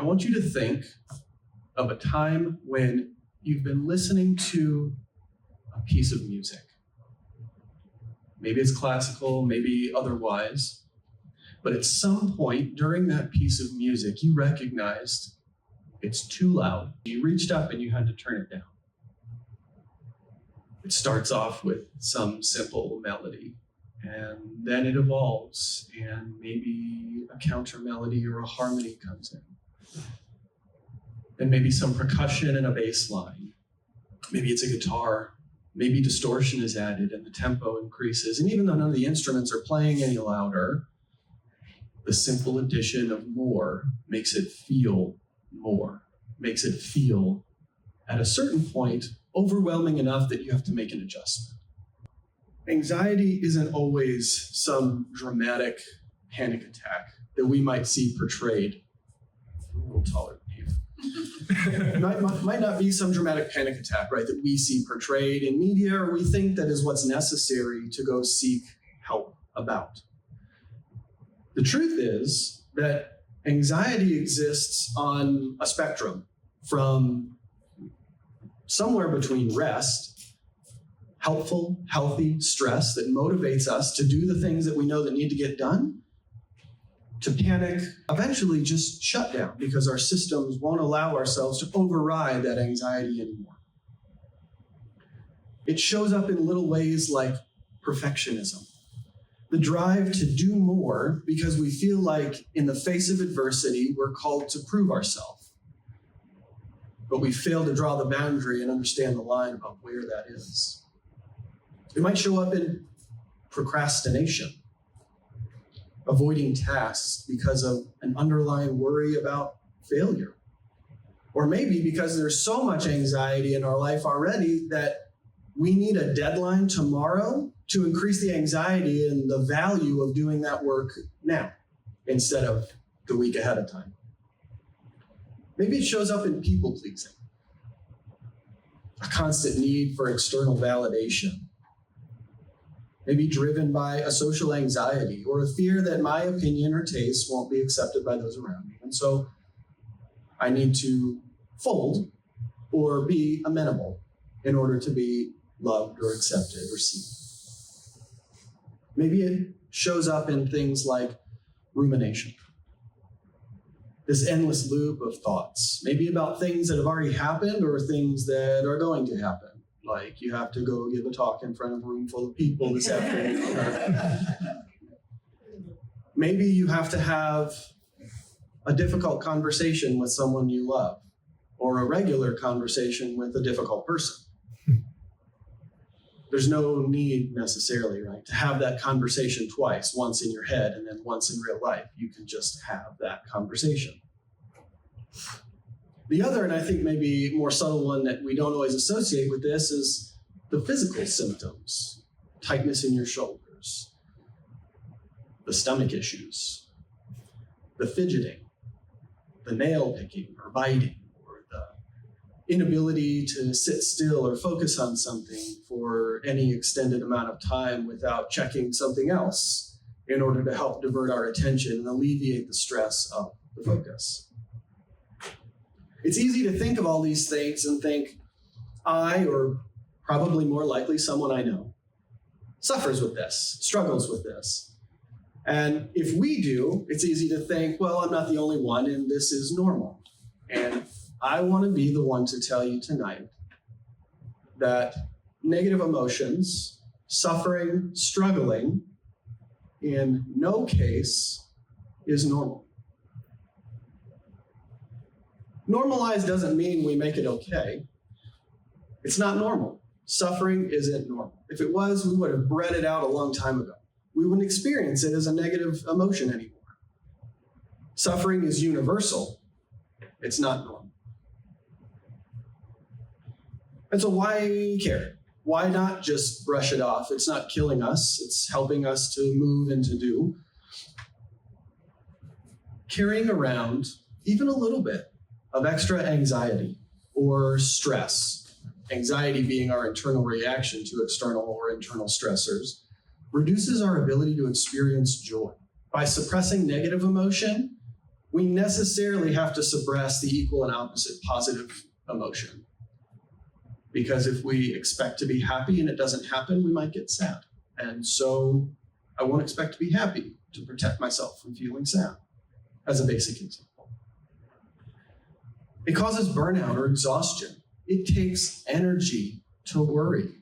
I want you to think of a time when you've been listening to a piece of music. Maybe it's classical, maybe otherwise, but at some point during that piece of music, you recognized it's too loud. You reached up and you had to turn it down. It starts off with some simple melody, and then it evolves, and maybe a counter melody or a harmony comes in. And maybe some percussion and a bass line. Maybe it's a guitar. Maybe distortion is added and the tempo increases. And even though none of the instruments are playing any louder, the simple addition of more makes it feel more, makes it feel at a certain point overwhelming enough that you have to make an adjustment. Anxiety isn't always some dramatic panic attack that we might see portrayed. A little taller than you. might not be some dramatic panic attack, right, that we see portrayed in media or we think that is what's necessary to go seek help about. The truth is that anxiety exists on a spectrum from somewhere between rest, helpful, healthy stress that motivates us to do the things that we know that need to get done, to panic, eventually just shut down because our systems won't allow ourselves to override that anxiety anymore. It shows up in little ways like perfectionism, the drive to do more because we feel like in the face of adversity, we're called to prove ourselves. But we fail to draw the boundary and understand the line about where that is. It might show up in procrastination, avoiding tasks because of an underlying worry about failure. Or maybe because there's so much anxiety in our life already that we need a deadline tomorrow to increase the anxiety and the value of doing that work now instead of the week ahead of time. Maybe it shows up in people pleasing, a constant need for external validation. Maybe driven by a social anxiety or a fear that my opinion or taste won't be accepted by those around me. And so I need to fold or be amenable in order to be loved or accepted or seen. Maybe it shows up in things like rumination, this endless loop of thoughts, maybe about things that have already happened or things that are going to happen. Like you have to go give a talk in front of a room full of people this afternoon. Maybe you have to have a difficult conversation with someone you love, or a regular conversation with a difficult person. There's no need necessarily, right, to have that conversation twice, once in your head and then once in real life. You can just have that conversation. The other, and I think maybe more subtle one that we don't always associate with this, is the physical symptoms. Tightness in your shoulders, the stomach issues, the fidgeting, the nail picking or biting, or the inability to sit still or focus on something for any extended amount of time without checking something else in order to help divert our attention and alleviate the stress of the focus. It's easy to think of all these things and think, I, or probably more likely someone I know, suffers with this, struggles with this. And if we do, it's easy to think, well, I'm not the only one and this is normal. And I want to be the one to tell you tonight that negative emotions, suffering, struggling, in no case is normal. Normalized doesn't mean we make it okay. It's not normal. Suffering isn't normal. If it was, we would have bred it out a long time ago. We wouldn't experience it as a negative emotion anymore. Suffering is universal. It's not normal. And so why care? Why not just brush it off? It's not killing us. It's helping us to move and to do. Carrying around even a little bit of extra anxiety or stress, anxiety being our internal reaction to external or internal stressors, reduces our ability to experience joy. By suppressing negative emotion, we necessarily have to suppress the equal and opposite positive emotion. Because if we expect to be happy and it doesn't happen, we might get sad. And so I won't expect to be happy to protect myself from feeling sad, as a basic example. It causes burnout or exhaustion. It takes energy to worry.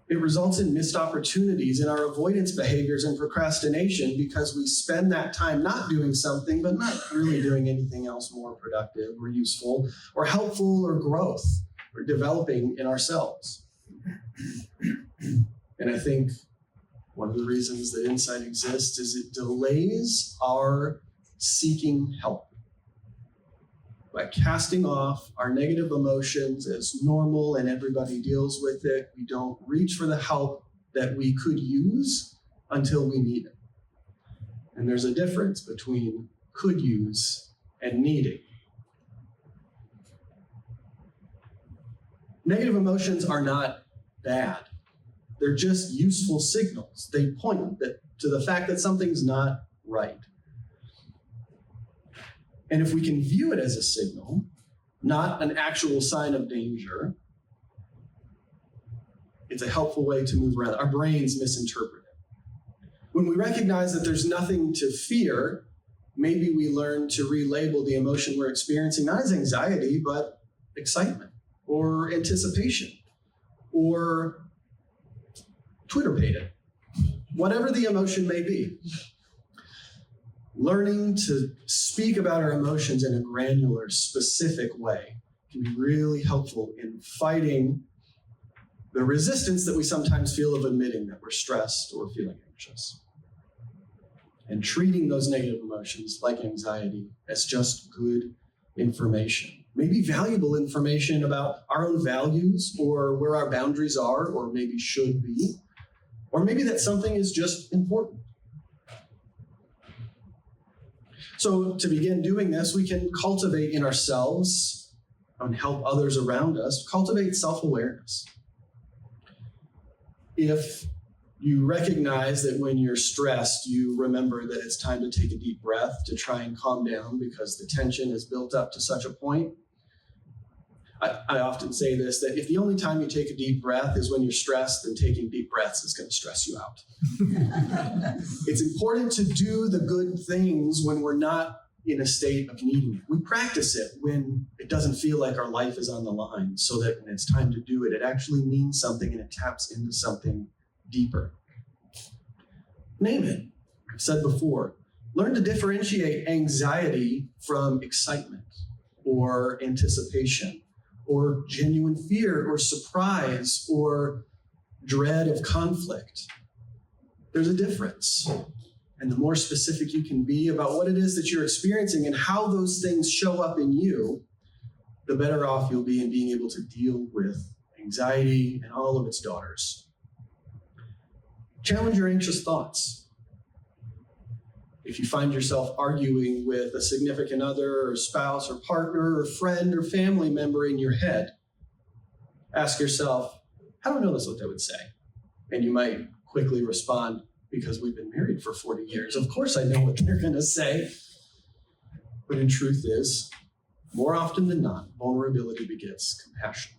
It results in missed opportunities in our avoidance behaviors and procrastination because we spend that time not doing something, but not really doing anything else more productive or useful or helpful or growth or developing in ourselves. And I think one of the reasons that insight exists is it delays our seeking help. By casting off our negative emotions as normal and everybody deals with it, we don't reach for the help that we could use until we need it. And there's a difference between could use and needing. Negative emotions are not bad. They're just useful signals. They point to the fact that something's not right. And if we can view it as a signal, not an actual sign of danger, it's a helpful way to move around. Our brains misinterpret it. When we recognize that there's nothing to fear, maybe we learn to relabel the emotion we're experiencing, not as anxiety, but excitement or anticipation or Twitter-pated, whatever the emotion may be. Learning to speak about our emotions in a granular, specific way can be really helpful in fighting the resistance that we sometimes feel of admitting that we're stressed or feeling anxious. And treating those negative emotions like anxiety as just good information. Maybe valuable information about our own values or where our boundaries are or maybe should be. Or maybe that something is just important. So to begin doing this, we can cultivate in ourselves and help others around us, cultivate self-awareness. If you recognize that when you're stressed, you remember that it's time to take a deep breath to try and calm down because the tension is built up to such a point. I often say this, that if the only time you take a deep breath is when you're stressed, then taking deep breaths is going to stress you out. It's important to do the good things when we're not in a state of needing it. We practice it when it doesn't feel like our life is on the line, so that when it's time to do it, it actually means something and it taps into something deeper. Name it. I've said before, learn to differentiate anxiety from excitement or anticipation, or genuine fear, or surprise, or dread of conflict. There's a difference. And the more specific you can be about what it is that you're experiencing and how those things show up in you, the better off you'll be in being able to deal with anxiety and all of its daughters. Challenge your anxious thoughts. If you find yourself arguing with a significant other or spouse or partner or friend or family member in your head, ask yourself, how do I know that's what they would say? And you might quickly respond, because we've been married for 40 years. Of course I know what they're going to say. But in truth is, more often than not, vulnerability begets compassion.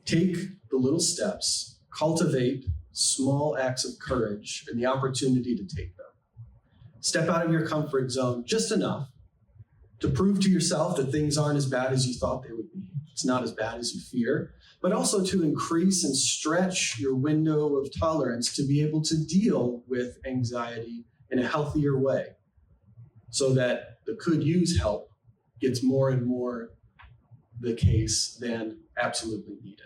Take the little steps, cultivate small acts of courage and the opportunity to take them. Step out of your comfort zone just enough to prove to yourself that things aren't as bad as you thought they would be. It's not as bad as you fear, but also to increase and stretch your window of tolerance to be able to deal with anxiety in a healthier way, so that the could use help gets more and more the case than absolutely needed.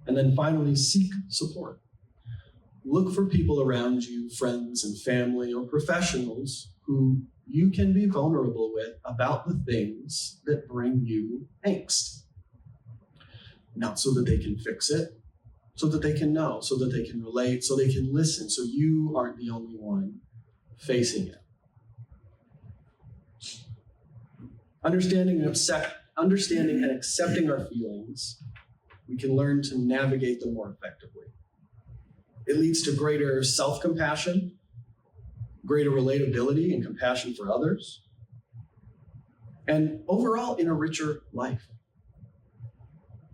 And then finally, seek support. Look for people around you, friends and family or professionals who you can be vulnerable with about the things that bring you angst. Not so that they can fix it, so that they can know, so that they can relate, so they can listen, so you aren't the only one facing it. Understanding and accepting our feelings, we can learn to navigate them more effectively. It leads to greater self-compassion greater relatability and compassion for others, and overall in a richer life.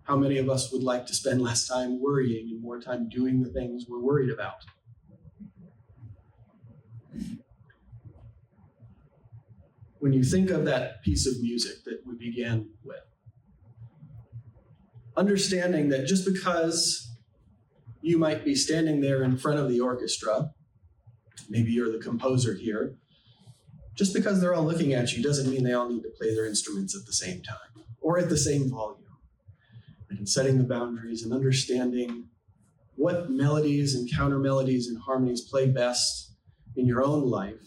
How many of us would like to spend less time worrying and more time doing the things we're worried about? When you think of that piece of music that we began with, understanding that just because you might be standing there in front of the orchestra, maybe you're the composer here, just because they're all looking at you doesn't mean they all need to play their instruments at the same time or at the same volume. And setting the boundaries and understanding what melodies and counter melodies and harmonies play best in your own life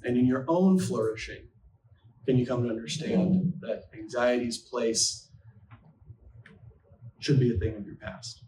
and in your own flourishing, can you come to understand that anxiety's place should be a thing of your past.